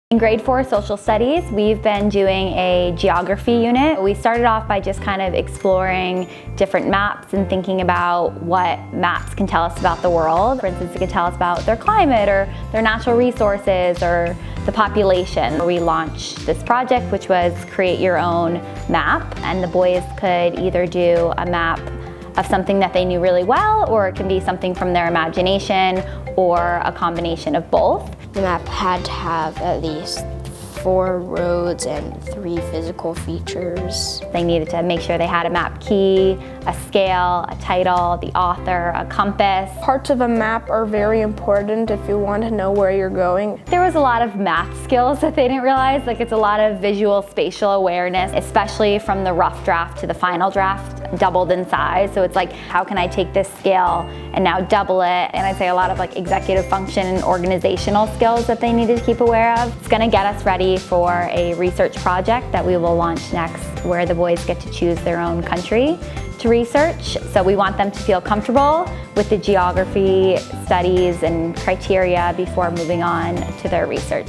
In grade 4 social studies, we've been doing a geography unit. We started off by just kind of exploring different maps and thinking about what maps can tell us about the world. For instance, it can tell us about their climate or their natural resources or the population. We launched this project, which was create your own map, and the boys could either do a map of something that they knew really well, or it can be something from their imagination, or a combination of both. The map had to have at least 4 roads and 3 physical features. They needed to make sure they had a map key, a scale, a title, the author, a compass. Parts of a map are very important if you want to know where you're going. There was a lot of math skills that they didn't realize. Like, it's a lot of visual spatial awareness, especially from the rough draft to the final draft, doubled in size. So it's like, how can I take this scale and now double it? And I'd say a lot of like executive function and organizational skills that they needed to keep aware of. It's gonna get us ready for a research project that we will launch next, where the boys get to choose their own country to research. So we want them to feel comfortable with the geography studies and criteria before moving on to their research.